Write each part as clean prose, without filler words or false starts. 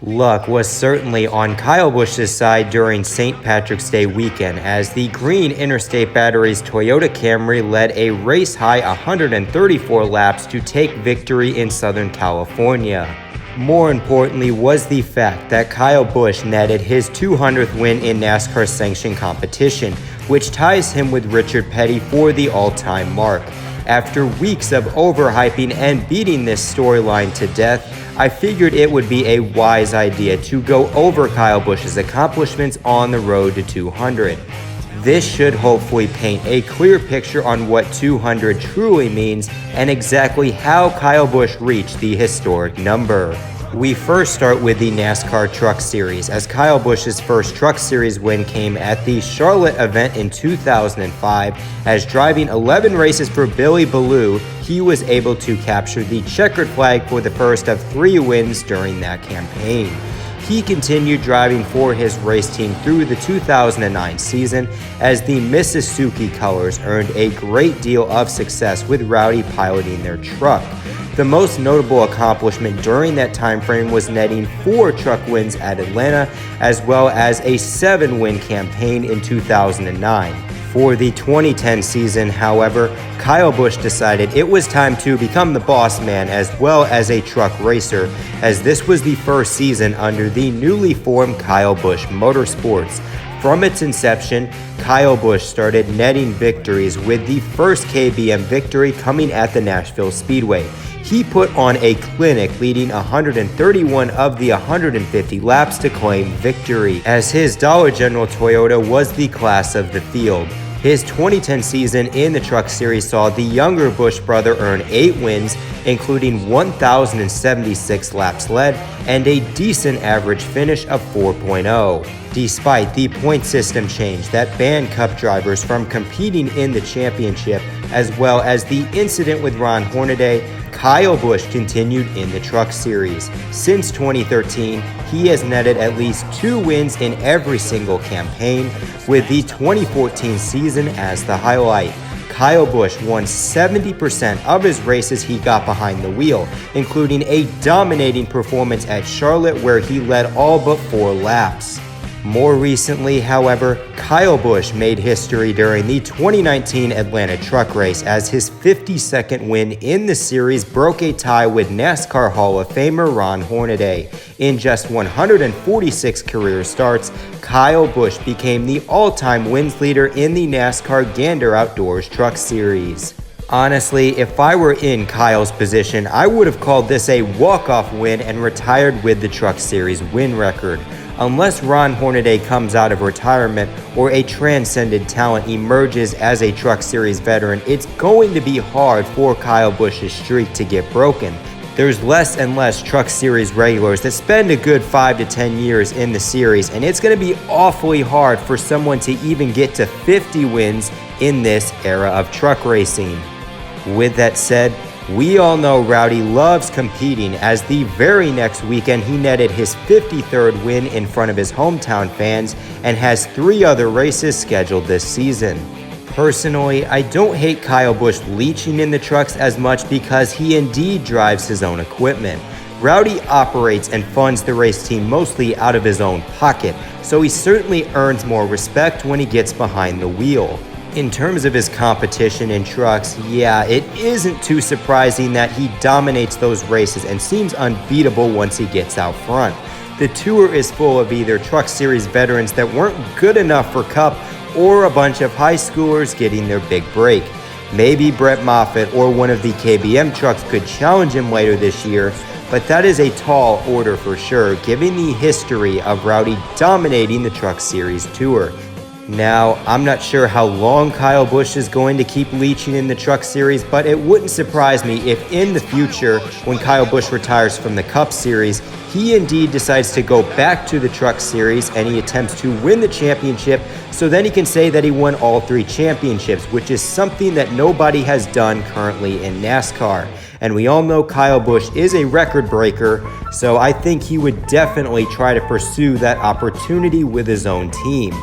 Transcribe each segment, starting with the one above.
Luck was certainly on Kyle Busch's side during St. Patrick's Day weekend as the green Interstate Batteries Toyota Camry led a race-high 134 laps to take victory in Southern California. More importantly was the fact that Kyle Busch netted his 200th win in NASCAR sanctioned competition, which ties him with Richard Petty for the all-time mark. After weeks of overhyping and beating this storyline to death, I figured it would be a wise idea to go over Kyle Busch's accomplishments on the road to 200. This should hopefully paint a clear picture on what 200 truly means and exactly how Kyle Busch reached the historic number. We first start with the NASCAR Truck Series, as Kyle Busch's first Truck Series win came at the Charlotte event in 2005. As driving 11 races for Billy Ballou, he was able to capture the checkered flag for the first of 3 wins during that campaign. He continued driving for his race team through the 2009 season, as the Mississippi colors earned a great deal of success with Rowdy piloting their truck. The most notable accomplishment during that time frame was netting 4 truck wins at Atlanta, as well as a 7-win campaign in 2009. For the 2010 season, however, Kyle Busch decided it was time to become the boss man as well as a truck racer, as this was the first season under the newly formed Kyle Busch Motorsports. From its inception, Kyle Busch started netting victories, with the first KBM victory coming at the Nashville Speedway. He put on a clinic, leading 131 of the 150 laps to claim victory, as his Dollar General Toyota was the class of the field. His 2010 season in the Truck Series saw the younger Busch brother earn 8 wins, including 1,076 laps led and a decent average finish of 4.0. Despite the point system change that banned Cup drivers from competing in the championship, as well as the incident with Ron Hornaday, Kyle Busch continued in the Truck Series. Since 2013, he has netted at least 2 wins in every single campaign, with the 2014 season as the highlight. Kyle Busch won 70% of his races he got behind the wheel, including a dominating performance at Charlotte where he led all but 4 laps. More recently, however, Kyle Busch made history during the 2019 Atlanta truck race, as his 52nd win in the series broke a tie with NASCAR Hall of Famer Ron Hornaday. In just 146 career starts, Kyle Busch became the all-time wins leader in the NASCAR Gander Outdoors Truck Series. Honestly, if I were in Kyle's position, I would have called this a walk-off win and retired with the Truck Series win record. Unless Ron Hornaday comes out of retirement or a transcendent talent emerges as a Truck Series veteran, it's going to be hard for Kyle Busch's streak to get broken. There's less and less Truck Series regulars that spend a good 5 to 10 years in the series, and it's going to be awfully hard for someone to even get to 50 wins in this era of truck racing. With that said, we all know Rowdy loves competing, as the very next weekend he netted his 53rd win in front of his hometown fans and has 3 other races scheduled this season. Personally, I don't hate Kyle Busch leeching in the trucks as much because he indeed drives his own equipment. Rowdy operates and funds the race team mostly out of his own pocket, so he certainly earns more respect when he gets behind the wheel. In terms of his competition in trucks, yeah, it isn't too surprising that he dominates those races and seems unbeatable once he gets out front. The tour is full of either Truck Series veterans that weren't good enough for Cup or a bunch of high schoolers getting their big break. Maybe Brett Moffitt or one of the KBM trucks could challenge him later this year, but that is a tall order for sure, given the history of Rowdy dominating the Truck Series tour. Now, I'm not sure how long Kyle Busch is going to keep leeching in the Truck Series, but it wouldn't surprise me if in the future, when Kyle Busch retires from the Cup Series, he indeed decides to go back to the Truck Series and he attempts to win the championship, so then he can say that he won all 3 championships, which is something that nobody has done currently in NASCAR. And we all know Kyle Busch is a record breaker, so I think he would definitely try to pursue that opportunity with his own team.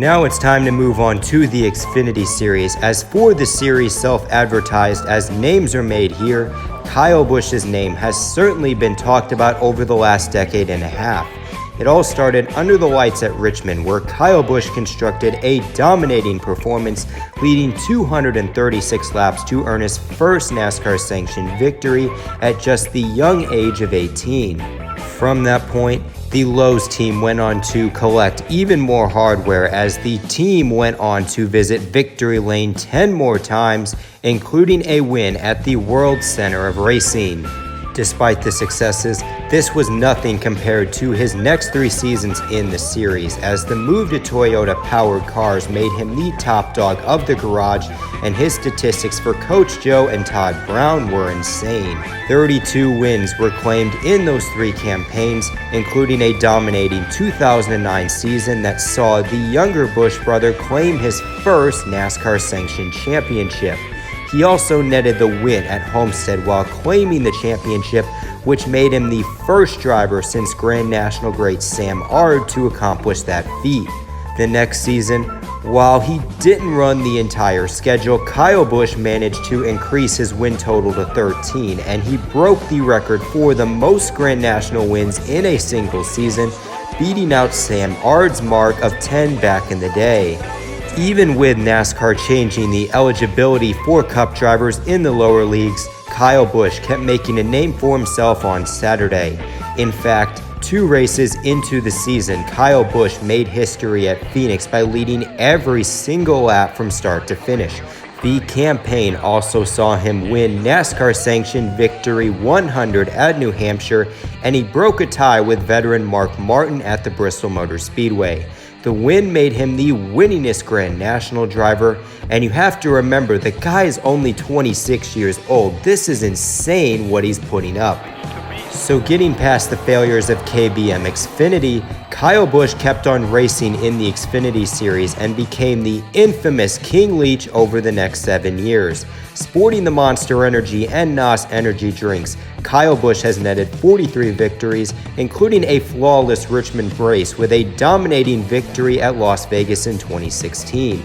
Now it's time to move on to the Xfinity Series. As for the series self-advertised as names are made here, Kyle Busch's name has certainly been talked about over the last decade and a half. It all started under the lights at Richmond, where Kyle Busch constructed a dominating performance, leading 236 laps to earn his first NASCAR-sanctioned victory at just the young age of 18. From that point, the Lowe's team went on to collect even more hardware as the team went on to visit Victory Lane 10 more times, including a win at the World Center of Racing. Despite the successes, this was nothing compared to his next 3 seasons in the series, as the move to Toyota-powered cars made him the top dog of the garage, and his statistics for Coach Joe and Todd Brown were insane. 32 wins were claimed in those 3 campaigns, including a dominating 2009 season that saw the younger Busch brother claim his first NASCAR-sanctioned championship. He also netted the win at Homestead while claiming the championship, which made him the first driver since Grand National great Sam Ard to accomplish that feat. The next season, while he didn't run the entire schedule, Kyle Busch managed to increase his win total to 13, and he broke the record for the most Grand National wins in a single season, beating out Sam Ard's mark of 10 back in the day. Even with NASCAR changing the eligibility for Cup drivers in the lower leagues, Kyle Busch kept making a name for himself on Saturday. In fact, 2 races into the season, Kyle Busch made history at Phoenix by leading every single lap from start to finish. The campaign also saw him win NASCAR-sanctioned Victory 100 at New Hampshire, and he broke a tie with veteran Mark Martin at the Bristol Motor Speedway. The win made him the winningest Grand National driver, and you have to remember the guy is only 26 years old. This is insane what he's putting up. So getting past the failures of KBM Xfinity, Kyle Busch kept on racing in the Xfinity Series and became the infamous King Leech over the next 7 years. Sporting the Monster Energy and NOS energy drinks, Kyle Busch has netted 43 victories, including a flawless Richmond race with a dominating victory at Las Vegas in 2016.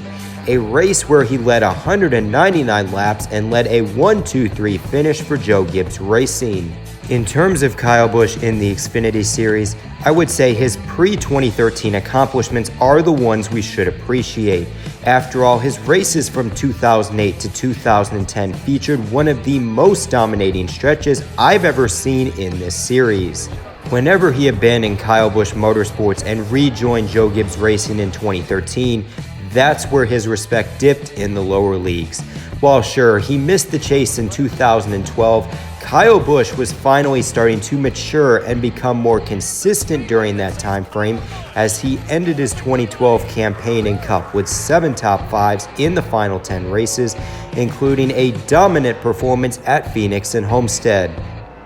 A race where he led 199 laps and led a 1-2-3 finish for Joe Gibbs Racing. In terms of Kyle Busch in the Xfinity Series, I would say his pre-2013 accomplishments are the ones we should appreciate. After all, his races from 2008 to 2010 featured one of the most dominating stretches I've ever seen in this series. Whenever he abandoned Kyle Busch Motorsports and rejoined Joe Gibbs Racing in 2013, that's where his respect dipped in the lower leagues. While sure, he missed the chase in 2012, Kyle Busch was finally starting to mature and become more consistent during that time frame as he ended his 2012 campaign in Cup with 7 top 5s in the final 10 races, including a dominant performance at Phoenix and Homestead.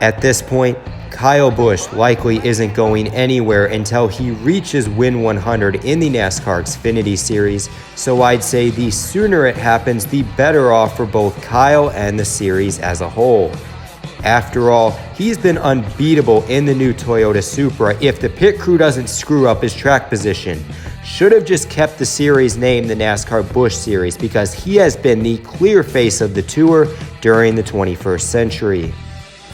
At this point, Kyle Busch likely isn't going anywhere until he reaches win 100 in the NASCAR Xfinity Series, so I'd say the sooner it happens, the better off for both Kyle and the series as a whole. After all, he's been unbeatable in the new Toyota Supra if the pit crew doesn't screw up his track position. Should have just kept the series name the NASCAR Busch Series because he has been the clear face of the tour during the 21st century.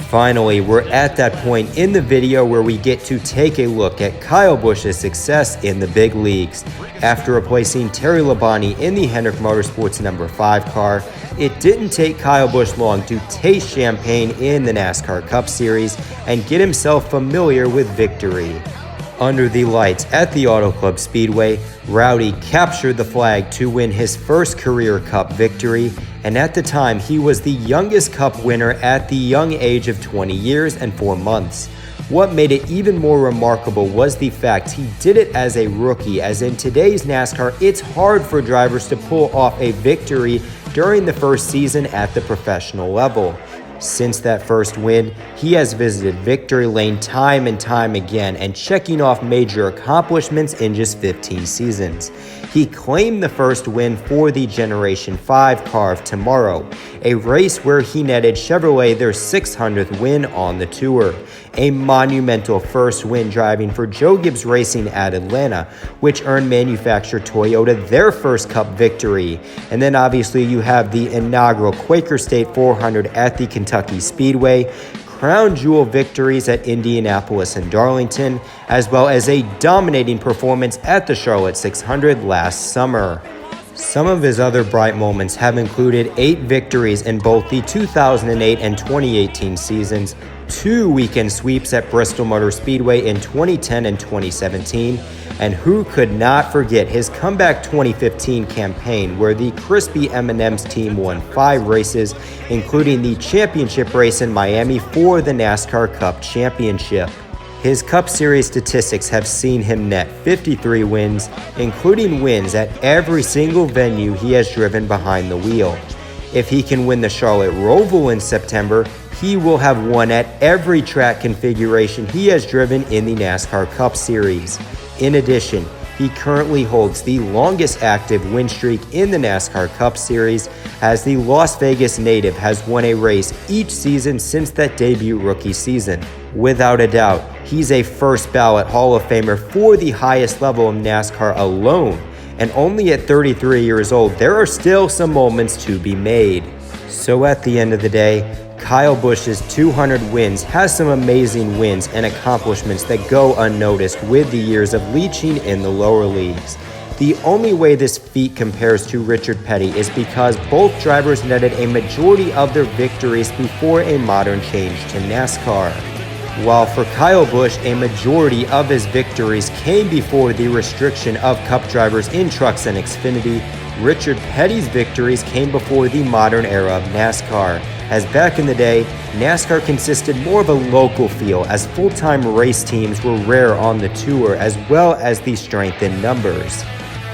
Finally, we're at that point in the video where we get to take a look at Kyle Busch's success in the big leagues. After replacing Terry Labonte in the Hendrick Motorsports number 5 car, it didn't take Kyle Busch long to taste champagne in the NASCAR Cup Series and get himself familiar with victory. Under the lights at the Auto Club Speedway, Rowdy captured the flag to win his first career Cup victory, and at the time he was the youngest Cup winner at the young age of 20 years and 4 months. What made it even more remarkable was the fact he did it as a rookie, as in today's NASCAR it's hard for drivers to pull off a victory during the first season at the professional level. Since that first win, he has visited Victory Lane time and time again and checking off major accomplishments in just 15 seasons. he claimed the first win for the Generation 5 car of tomorrow, a race where he netted Chevrolet their 600th win on the tour. A monumental first win driving for Joe Gibbs Racing at Atlanta, which earned manufacturer Toyota their first Cup victory. And then obviously you have the inaugural Quaker State 400 at the Kentucky Speedway, crown jewel victories at Indianapolis and Darlington, as well as a dominating performance at the Charlotte 600 last summer. Some of his other bright moments have included 8 victories in both the 2008 and 2018 seasons, 2 weekend sweeps at Bristol Motor Speedway in 2010 and 2017, and who could not forget his comeback 2015 campaign where the crispy M&Ms team won 5 races, including the championship race in Miami for the NASCAR Cup Championship. His Cup Series statistics have seen him net 53 wins, including wins at every single venue he has driven behind the wheel. If he can win the Charlotte Roval in September, he will have won at every track configuration he has driven in the NASCAR Cup Series. In addition, he currently holds the longest active win streak in the NASCAR Cup Series, as the Las Vegas native has won a race each season since that debut rookie season. Without a doubt, he's a first ballot Hall of Famer for the highest level of NASCAR alone, and only at 33 years old, there are still some moments to be made. So at the end of the day, Kyle Busch's 200 wins has some amazing wins and accomplishments that go unnoticed with the years of leeching in the lower leagues. The only way this feat compares to Richard Petty is because both drivers netted a majority of their victories before a modern change to NASCAR. While for Kyle Busch, a majority of his victories came before the restriction of Cup drivers in trucks and Xfinity, Richard Petty's victories came before the modern era of NASCAR, as back in the day, NASCAR consisted more of a local feel, as full-time race teams were rare on the tour, as well as the strength in numbers.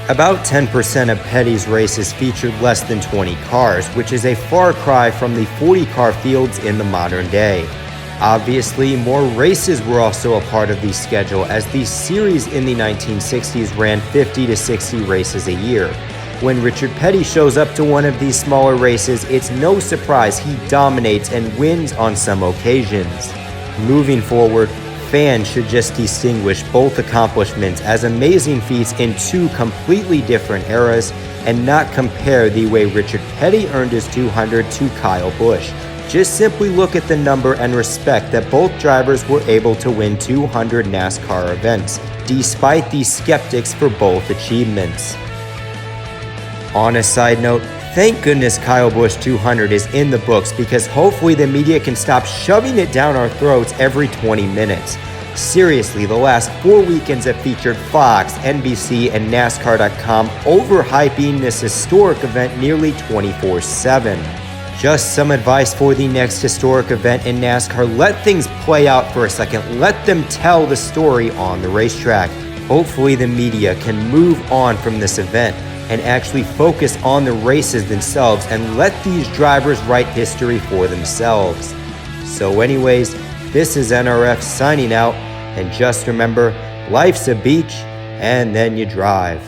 About 10% of Petty's races featured less than 20 cars, which is a far cry from the 40-car fields in the modern day. Obviously, more races were also a part of the schedule, as the series in the 1960s ran 50 to 60 races a year. When Richard Petty shows up to one of these smaller races, it's no surprise he dominates and wins on some occasions. Moving forward, fans should just distinguish both accomplishments as amazing feats in 2 completely different eras, and not compare the way Richard Petty earned his 200 to Kyle Busch. Just simply look at the number and respect that both drivers were able to win 200 NASCAR events, despite the skeptics for both achievements. On a side note, thank goodness Kyle Busch 200 is in the books, because hopefully the media can stop shoving it down our throats every 20 minutes. Seriously, the last 4 weekends have featured Fox, NBC, and NASCAR.com overhyping this historic event nearly 24/7. Just some advice for the next historic event in NASCAR: let things play out for a second. Let them tell the story on the racetrack. Hopefully the media can move on from this event and actually focus on the races themselves and let these drivers write history for themselves. So anyways, this is NRF signing out, and just remember, life's a beach and then you drive.